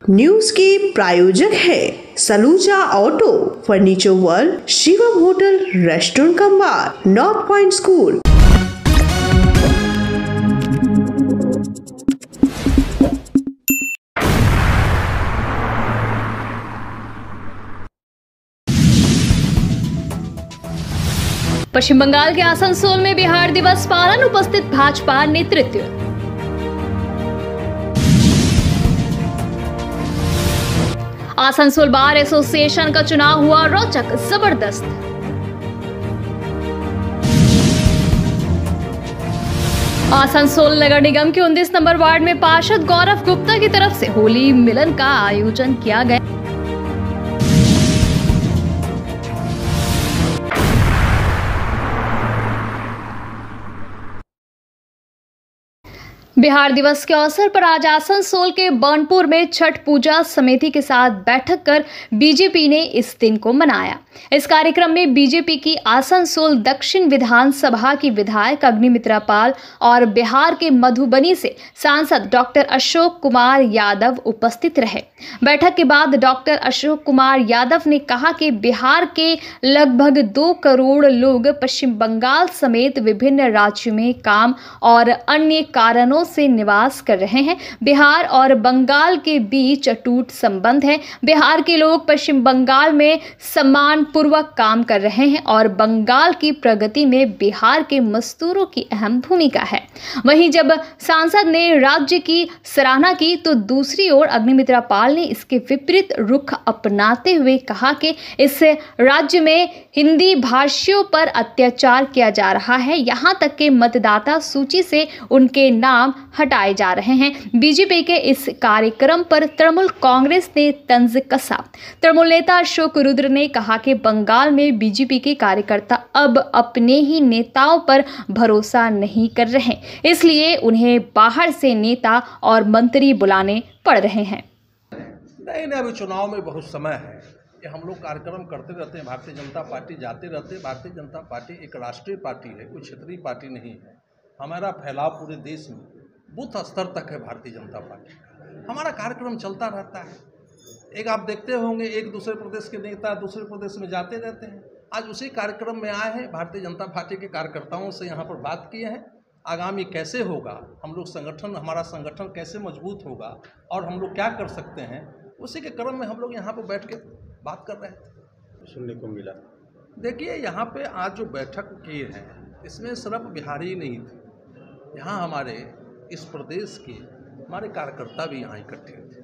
News के प्रायोजक है Saluja Auto, Furniture World, Shivam Hotel, Restaurant cum Bar, North Point School. Paschim Bengal के आसनसोल में बिहार दिवस पालन, उपस्थित भाजपा नेतृत्व। आसनसोल बार एसोसिएशन का चुनाव हुआ रोचक, जबरदस्त। आसनसोल नगर निगम के 19 नंबर वार्ड में पार्षद गौरव गुप्ता की तरफ से होली मिलन का आयोजन किया गया। बिहार दिवस के अवसर पर आज आसनसोल के बर्नपुर में छठ पूजा समिति के साथ बैठक कर बीजेपी ने इस दिन को मनाया। इस कार्यक्रम में बीजेपी की आसनसोल दक्षिण विधानसभा की विधायक अग्निमित्रा पाल और बिहार के मधुबनी से सांसद डॉक्टर अशोक कुमार यादव उपस्थित रहे। बैठक के बाद डॉक्टर अशोक कुमार यादव ने कहा कि बिहार के लगभग 2 करोड़ लोग पश्चिम बंगाल समेत विभिन्न राज्यों में काम और अन्य कारणों से निवास कर रहे हैं। बिहार और बंगाल के बीच अटूट संबंध है। बिहार के लोग पश्चिम बंगाल में सम्मानपूर्वक काम कर रहे हैं और बंगाल की प्रगति में बिहार के मजदूरों की अहम भूमिका है। वहीं जब सांसद ने राज्य की सराहना की तो दूसरी ओर अग्निमित्रा पाल ने इसके विपरीत रुख अपनाते हुए कहा कि इस राज्य में हिंदी भाषियों पर अत्याचार किया जा रहा है, यहाँ तक कि मतदाता सूची से उनके नाम हटाए जा रहे हैं। बीजेपी के इस कार्यक्रम पर तृणमूल कांग्रेस ने तंज कसा। तृणमूल नेता अशोक रुद्र ने कहा कि बंगाल में बीजेपी के कार्यकर्ता अब अपने ही नेताओं पर भरोसा नहीं कर रहे, इसलिए उन्हें बाहर से नेता और मंत्री बुलाने पड़ रहे हैं। नहीं, अभी चुनाव में बहुत समय है। ये हम लोग कार्यक्रम करते रहते हैं, भारतीय जनता पार्टी जाते रहते हैं। भारतीय जनता पार्टी एक राष्ट्रीय पार्टी है, कोई क्षेत्रीय पार्टी नहीं है। हमारा फैलाव पूरे देश में बूथ स्तर तक है। भारतीय जनता पार्टी हमारा कार्यक्रम चलता रहता है। एक आप देखते होंगे, एक दूसरे प्रदेश के नेता दूसरे प्रदेश में जाते रहते हैं। आज उसी कार्यक्रम में आए हैं, भारतीय जनता पार्टी के कार्यकर्ताओं से यहाँ पर बात किए हैं। आगामी कैसे होगा, हम लोग संगठन, हमारा संगठन कैसे मजबूत होगा और हम लोग क्या कर सकते हैं, उसी के क्रम में हम लोग यहाँ पर बैठ के बात कर रहे थे। सुनने को मिला। देखिए, यहाँ पे आज जो बैठक की है इसमें सिर्फ बिहारी नहीं थे। यहाँ हमारे इस प्रदेश के हमारे कार्यकर्ता भी यहाँ इकट्ठे थे।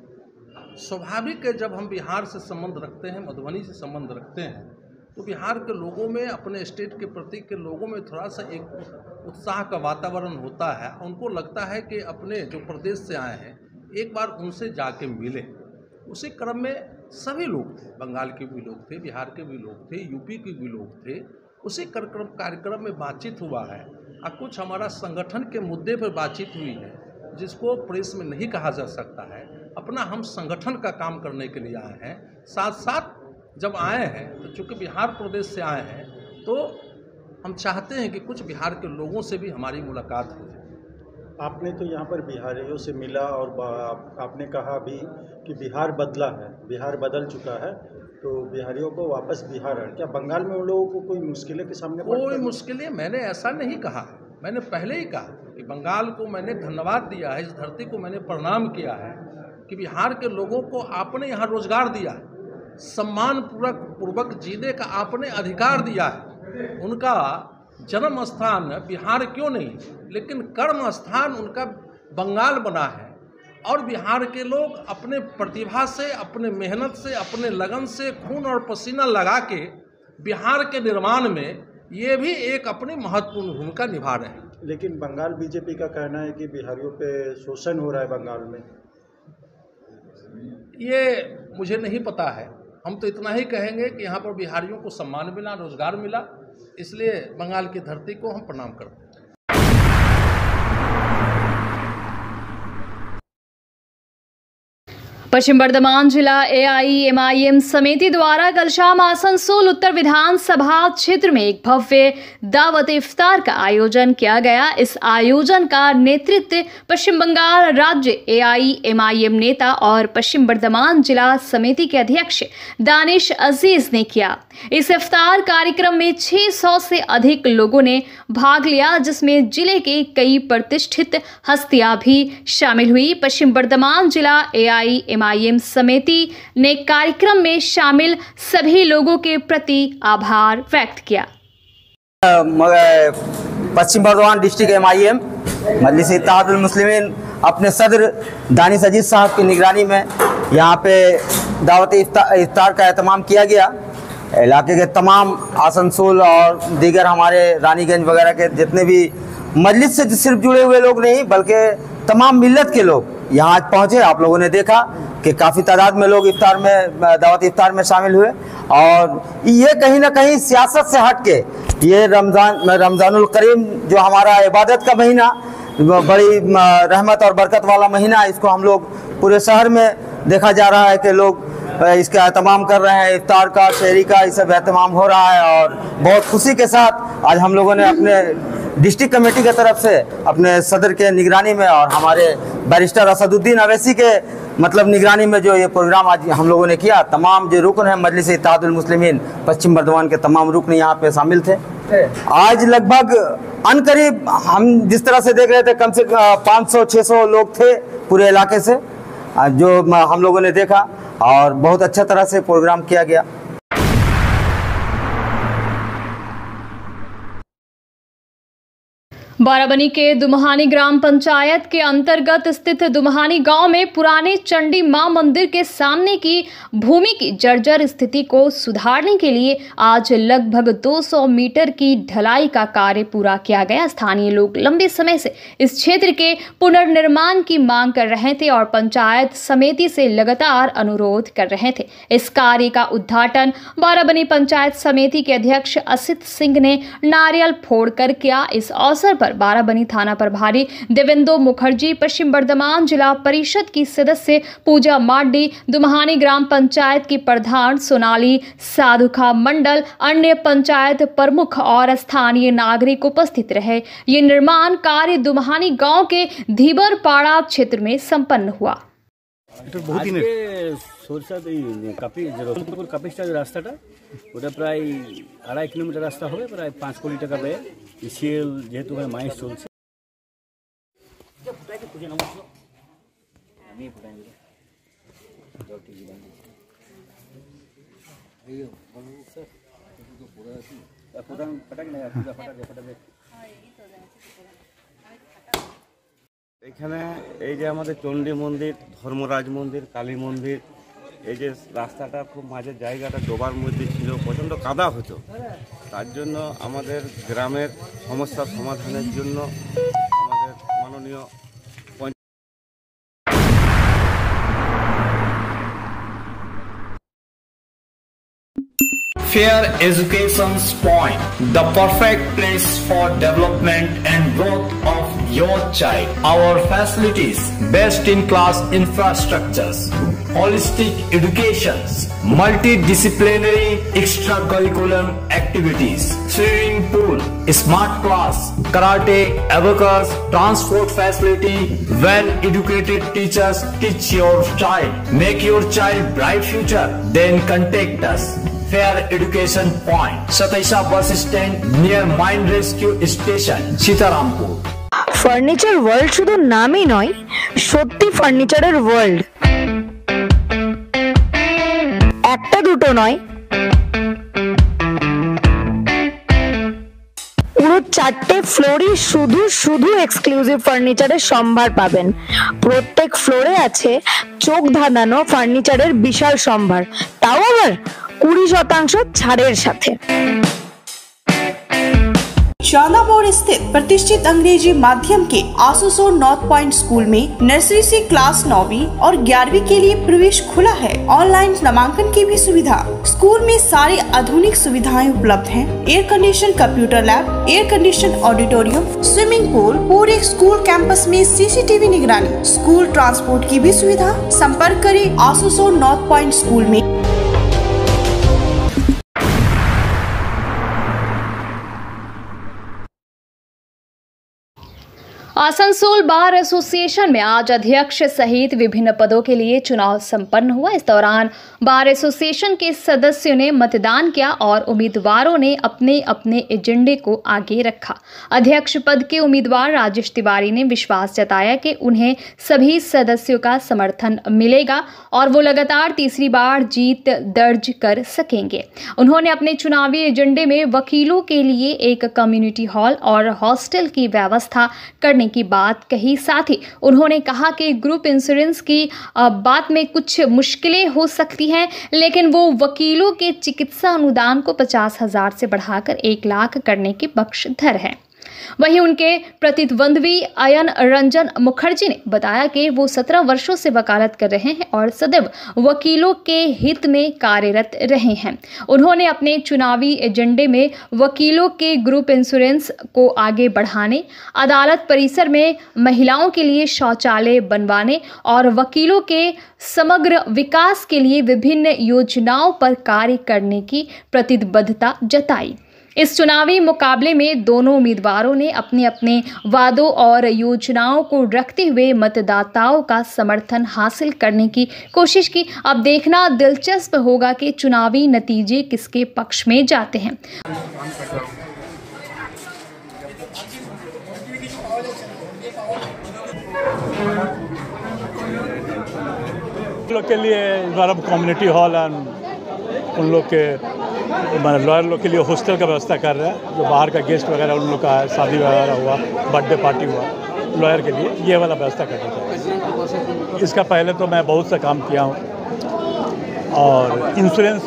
स्वाभाविक है, जब हम बिहार से संबंध रखते हैं, मधुबनी से संबंध रखते हैं, तो बिहार के लोगों में, अपने स्टेट के प्रति के लोगों में थोड़ा सा एक उत्साह का वातावरण होता है। उनको लगता है कि अपने जो प्रदेश से आए हैं एक बार उनसे जाके मिले। उसी क्रम में सभी लोग थे, बंगाल के भी लोग थे, बिहार के भी लोग थे, यूपी के भी लोग थे। उसी कार्यक्रम में बातचीत हुआ है और कुछ हमारा संगठन के मुद्दे पर बातचीत हुई है, जिसको प्रेस में नहीं कहा जा सकता है। अपना हम संगठन का काम करने के लिए आए हैं। साथ साथ जब आए हैं तो चूँकि बिहार प्रदेश से आए हैं तो हम चाहते हैं कि कुछ बिहार के लोगों से भी हमारी मुलाकात हो जाए। आपने तो यहाँ पर बिहारियों से मिला और आपने कहा भी कि बिहार बदला है, बिहार बदल चुका है, तो बिहारियों को वापस बिहार है। क्या बंगाल में उन लोगों को कोई मुश्किलें के सामने? कोई मुश्किलें मैंने ऐसा नहीं कहा है। मैंने पहले ही कहा कि बंगाल को मैंने धन्यवाद दिया है, इस धरती को मैंने प्रणाम किया है कि बिहार के लोगों को आपने यहाँ रोजगार दिया है, सम्मान पूर्वक जीने का आपने अधिकार दिया है। उनका जन्म स्थान बिहार क्यों नहीं, लेकिन कर्म स्थान उनका बंगाल बना है। और बिहार के लोग अपने प्रतिभा से, अपने मेहनत से, अपने लगन से, खून और पसीना लगा के बिहार के निर्माण में ये भी एक अपनी महत्वपूर्ण भूमिका निभा रहे हैं। लेकिन बंगाल बीजेपी का कहना है कि बिहारियों पे शोषण हो रहा है बंगाल में। ये मुझे नहीं पता है। हम तो इतना ही कहेंगे कि यहाँ पर बिहारियों को सम्मान मिला, रोजगार मिला, इसलिए बंगाल की धरती को हम प्रणाम करते हैं। पश्चिम बर्धमान जिला AIMIM समिति द्वारा कल शाम आसनसोल उत्तर विधानसभा क्षेत्र में एक भव्य दावत इफ्तार का आयोजन किया गया। इस आयोजन का नेतृत्व पश्चिम बंगाल राज्य AIMIM नेता और पश्चिम बर्धमान जिला समिति के अध्यक्ष दानिश अजीज ने किया। इस इफ्तार कार्यक्रम में 600 से अधिक लोगों ने भाग लिया, जिसमें जिले के कई प्रतिष्ठित हस्तियां भी शामिल हुई। पश्चिम बर्धमान जिला AIMIM समिति ने कार्यक्रम में शामिल सभी लोगों के प्रति आभार व्यक्त किया। पश्चिम बर्धमान डिस्ट्रिक्ट MIM मजलिस इत्तेहादुल मुस्लिमीन अपने सदर दानिश अजीज साहब की निगरानी में यहाँ पे दावत इफ्तार का एहतमाम किया गया। इलाके के तमाम आसनसोल और दीगर हमारे रानीगंज वगैरह के जितने भी मजलिस से सिर्फ जुड़े हुए लोग नहीं बल्कि तमाम मिल्लत के लोग यहाँ आज पहुँचे। आप लोगों ने देखा कि काफ़ी तादाद में लोग दावत इफ्तार में शामिल हुए और ये कहीं ना कहीं सियासत से हट के ये रमज़ानुल करीम जो हमारा इबादत का महीना, बड़ी रहमत और बरकत वाला महीना, इसको हम लोग पूरे शहर में देखा जा रहा है कि लोग इसका एहतमाम कर रहे हैं। इफ्तार का, शहरी का, ये सब एहतमाम हो रहा है और बहुत खुशी के साथ आज हम लोगों ने अपने डिस्ट्रिक्ट कमेटी की तरफ से अपने सदर के निगरानी में और हमारे बैरिस्टर असदुद्दीन अवैसी के निगरानी में जो ये प्रोग्राम आज हम लोगों ने किया, तमाम जो रुकन है मजलिस इत्तेहादुल मुस्लिमीन पश्चिम बर्धमान के तमाम रुकन यहाँ पे शामिल थे। आज लगभग अनकरीब हम जिस तरह से देख रहे थे कम से कम 500-600 लोग थे पूरे इलाके से, जो हम लोगों ने देखा और बहुत अच्छा तरह से प्रोग्राम किया गया। बाराबनी के दुम्हानी ग्राम पंचायत के अंतर्गत स्थित दुम्हानी गांव में पुराने चंडी मां मंदिर के सामने की भूमि की जर्जर स्थिति को सुधारने के लिए आज लगभग 200 मीटर की ढलाई का कार्य पूरा किया गया। स्थानीय लोग लंबे समय से इस क्षेत्र के पुनर्निर्माण की मांग कर रहे थे और पंचायत समिति से लगातार अनुरोध कर रहे थे। इस कार्य का उद्घाटन बाराबनी पंचायत समिति के अध्यक्ष असित सिंह ने नारियल फोड़कर किया। इस अवसर पर बाराबनी थाना प्रभारी देवेंद्र मुखर्जी, पश्चिम बर्धमान जिला परिषद की सदस्य पूजा मार्डी, दुम्हानी ग्राम पंचायत की प्रधान सोनाली साधुखा मंडल, अन्य पंचायत प्रमुख और स्थानीय नागरिक उपस्थित रहे। ये निर्माण कार्य दुम्हानी गांव के धीबरपाड़ा क्षेत्र में संपन्न हुआ। রাস্তাটা ওটা প্রায় 2.5 কিলোমিটার রাস্তা হবে, প্রায় 5 কোটি টাকা ব্যয়। ইসিএল যেহেতু মাইন্স চলছে এখানে এই যে আমাদের চণ্ডী মন্দির, ধর্মরাজ মন্দির, কালী মন্দির, এই যে রাস্তাটা খুব মাঝের জায়গাটা ডোবার মধ্যে ছিল, প্রচণ্ড কাদা হতো। তার জন্য আমাদের গ্রামের সমস্যার সমাধানের জন্য আমাদের মাননীয় Fair Education's Point, the perfect place for development and growth of your child. Our facilities, best-in-class infrastructures, holistic educations, multidisciplinary extracurricular activities, swimming pool, smart class, karate, abacus, transport facility, well-educated teachers teach your child. Make your child bright future. Then contact us. Fair Education Point, Sataisha Bus Stand near Mine Rescue Station, Sitarampur. Furniture world শুধু নামই নয়, সত্যি ফার্নিচারের world. একটা দুটো নয়, পুরো 4টে ফ্লোরই শুধু এক্সক্লুসিভ ফার্নিচারের সম্ভার পাবেন। প্রত্যেক ফ্লোরে আছে চোখ ধাঁধানো ফার্নিচারের বিশাল সম্ভার, তাও আবার 20% ছাড়ের সাথে। चांदा मोड़ स्थित प्रतिष्ठित अंग्रेजी माध्यम के आसुसो नॉर्थ पॉइंट स्कूल में नर्सरी से क्लास 9वीं और 11वीं के लिए प्रवेश खुला है। ऑनलाइन नामांकन की भी सुविधा। स्कूल में सारी आधुनिक सुविधाएं उपलब्ध हैं। Air condition computer lab, air condition auditorium, swimming pool, पूरे स्कूल कैंपस में सीसीटीवी निगरानी, स्कूल ट्रांसपोर्ट की भी सुविधा। संपर्क करें आसुसो नॉर्थ पॉइंट स्कूल में। आसनसोल बार एसोसिएशन में आज अध्यक्ष सहित विभिन्न पदों के लिए चुनाव संपन्न हुआ। इस दौरान बार एसोसिएशन के सदस्यों ने मतदान किया और उम्मीदवारों ने अपने अपने एजेंडे को आगे रखा। अध्यक्ष पद के उम्मीदवार राजेश तिवारी ने विश्वास जताया कि उन्हें सभी सदस्यों का समर्थन मिलेगा और वो लगातार तीसरी बार जीत दर्ज कर सकेंगे। उन्होंने अपने चुनावी एजेंडे में वकीलों के लिए एक कम्युनिटी हॉल और हॉस्टल की व्यवस्था करने की बात कही। साथ ही उन्होंने कहा कि ग्रुप इंश्योरेंस की बात में कुछ मुश्किलें हो सकती हैं, लेकिन वो वकीलों के चिकित्सा अनुदान को 50,000 से बढ़ाकर 1 लाख करने के पक्षधर है। वहीं उनके प्रतिद्वंद्वी अयन रंजन मुखर्जी ने बताया कि वो 17 वर्षों से वकालत कर रहे हैं और सदैव वकीलों के हित में कार्यरत रहे हैं। उन्होंने अपने चुनावी एजेंडे में वकीलों के ग्रुप इंश्योरेंस को आगे बढ़ाने, अदालत परिसर में महिलाओं के लिए शौचालय बनवाने और वकीलों के समग्र विकास के लिए विभिन्न योजनाओं पर कार्य करने की प्रतिबद्धता जताई। इस चुनावी मुकाबले में दोनों उम्मीदवारों ने अपने अपने वादों और योजनाओं को रखते हुए मतदाताओं का समर्थन हासिल करने की कोशिश की। अब देखना दिलचस्प होगा कि चुनावी नतीजे किसके पक्ष में जाते हैं। लोग के लिए इस बार हम कम्युनिटी हॉल एंड उन लोग के लॉयर लोग के लिए हॉस्टल का व्यवस्था कर रहे हैं। जो बाहर का गेस्ट वगैरह उन लोग का है, शादी वगैरह हुआ, बर्थडे पार्टी हुआ, लॉयर के लिए ये वाला व्यवस्था करना चाहिए। इसका पहले तो मैं बहुत सा काम किया हूँ और इंश्योरेंस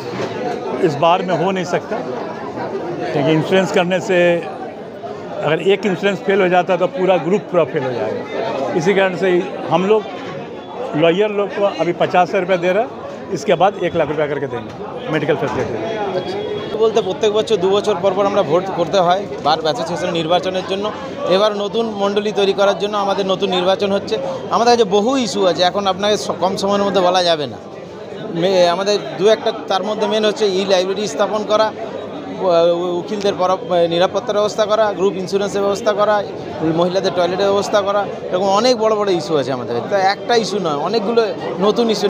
इस बार में हो नहीं सकता, क्योंकि इंश्योरेंस करने से अगर एक इंश्योरेंस फेल हो जाता है तो पूरा ग्रुप पूरा फेल हो जाएगा। इसी कारण से हम लोग लॉयर लोग को अभी 50,000 रुपये दे रहा है, इसके बाद 1 लाख रुपया करके देंगे मेडिकल फैसिलिटी। বলতে প্রত্যেক বছর 2 বছর পর পর আমরা ভোট করতে হয় বার অ্যাসোসিয়েশনের নির্বাচনের জন্য। এবার নতুন মণ্ডলী তৈরি করার জন্য আমাদের নতুন নির্বাচন হচ্ছে। আমাদের কাছে বহু ইস্যু আছে, এখন আপনাকে কম সময়ের মধ্যে বলা যাবে না। আমাদের 2-1টা তার মধ্যে মেন হচ্ছে লাইব্রেরি স্থাপন করা, উকিলদের নিরাপত্তার ব্যবস্থা করা, গ্রুপ ইন্স্যুরেন্সের ব্যবস্থা করা, মহিলাদের টয়লেটের ব্যবস্থা করা, এরকম অনেক বড় বড় ইস্যু আছে আমাদের। তো একটা ইস্যু নয়, অনেকগুলো নতুন ইস্যু।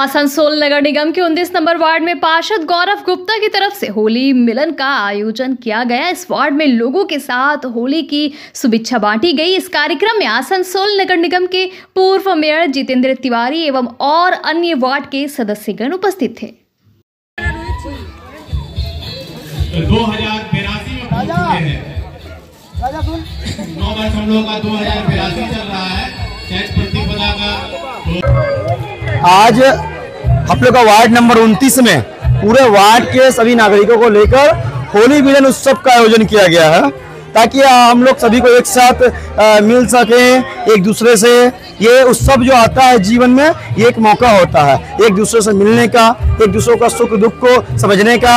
आसनसोल नगर निगम के 19 नंबर वार्ड में पार्षद गौरव गुप्ता की तरफ से होली मिलन का आयोजन किया गया। इस वार्ड में लोगों के साथ होली की शुभेच्छा बांटी गई। इस कार्यक्रम में आसनसोल नगर निगम के पूर्व मेयर जितेंद्र तिवारी एवं और अन्य वार्ड के सदस्यगण उपस्थित थे। 2082 में 9 वर्ष हम लोगों का 2082 चल रहा है। प्रतिपदा का आज हम लोग का वार्ड नंबर 29 में पूरे वार्ड के सभी नागरिकों को लेकर होली मिलन उत्सव का आयोजन किया गया है, ताकि हम लोग सभी को एक साथ मिल सकें एक दूसरे से। ये उत्सव जो आता है जीवन में, ये एक मौका होता है एक दूसरे से मिलने का, एक दूसरे का सुख दुख को समझने का,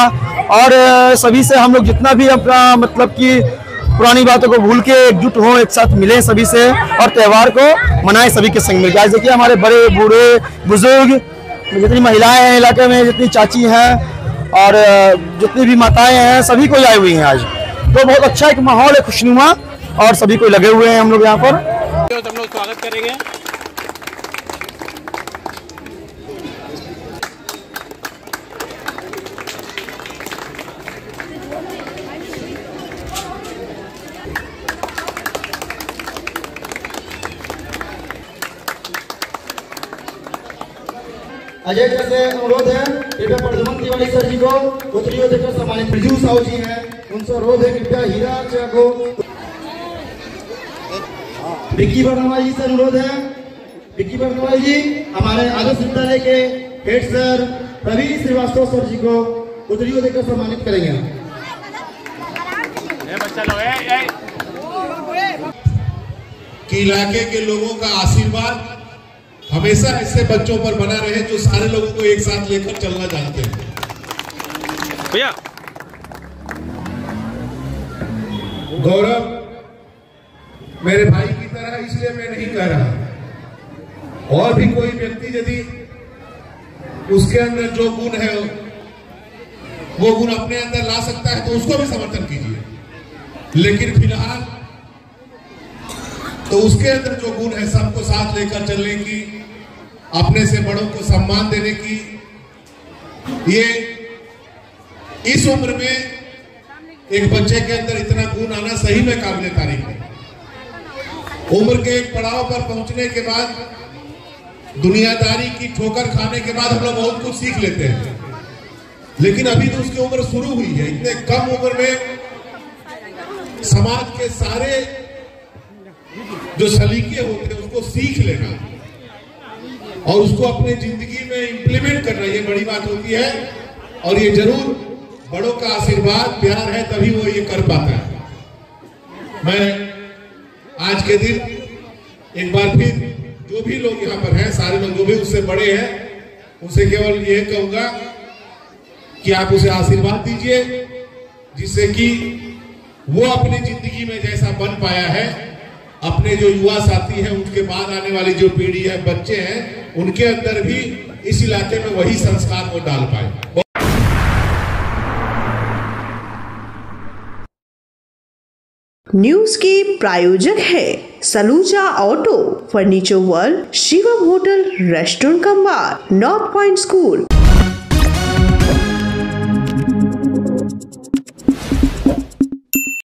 और सभी से हम लोग जितना भी अपना मतलब कि पुरानी बातों को भूल के एकजुट हों, एक साथ मिलें सभी से और त्यौहार को मनाएं सभी के संग मिलकर। देखिए हमारे बड़े बूढ़े बुजुर्ग, जितनी महिलाएं हैं इलाके में, जितनी चाची हैं और जितनी भी माताएं हैं, सभी कोई आई हुई हैं आज। तो बहुत अच्छा एक माहौल है खुशनुमा, और सभी कोई लगे हुए हैं हम लोग यहाँ पर। हम लोग स्वागत करेंगे। अजय से अनुरोध है कृपया प्रद्युमन तिवारी सर जी को उत्तरीय देकर सम्मानित। बिरजू साहू जी हैं, उनसे अनुरोध है कृपया हीरा चा को। विक्की बर्नवाल जी से अनुरोध है। विक्की बर्नवाल जी हमारे आदर्श विद्यालय के head sir Praveen Srivastava sir ji को उत्तरीय देकर सम्मानित करेंगे। कि इलाके के लोगों का आशीर्वाद हमेशा ऐसे बच्चों पर बना रहे जो सारे लोगों को एक साथ लेकर चलना जानते हैं। भैया गौरव मेरे भाई की तरह इसलिए मैं नहीं कह रहा, और भी कोई व्यक्ति यदि उसके अंदर जो गुण है वो गुण अपने अंदर ला सकता है तो उसको भी समर्थन कीजिए, लेकिन फिलहाल तो उसके अंदर जो गुण है सबको साथ लेकर चलने की, अपने से बड़ों को सम्मान देने की, ये इस उम्र में एक बच्चे के अंदर इतना गुण आना सही में काबिले तारीफ है। उम्र के एक पड़ाव पर पहुंचने के बाद, दुनियादारी की ठोकर खाने के बाद हम लोग बहुत कुछ सीख लेते हैं, लेकिन अभी तो उसकी उम्र शुरू हुई है। इतने कम उम्र में समाज के सारे जो सलीके होते हैं उसको सीख लेना और उसको अपने जिंदगी में इंप्लीमेंट करना, ये बड़ी बात होती है। और ये जरूर बड़ों का आशीर्वाद प्यार है तभी वो ये कर पाता है। मैं आज के दिन एक बार फिर जो भी लोग यहाँ पर हैं, सारे लोग जो भी उससे बड़े हैं, उनसे केवल ये कहूंगा कि आप उसे आशीर्वाद दीजिए, जिससे कि वो अपनी जिंदगी में जैसा बन पाया है, अपने जो युवा साथी हैं, उनके बाद आने वाली जो पीढ़ी है, बच्चे हैं, उनके अंदर भी इस इलाके में वही संस्कार को डाल पाए। न्यूज के प्रायोजक है Saluja Auto, Furniture World, Shivam Hotel, Restaurant cum Bar, North Point school.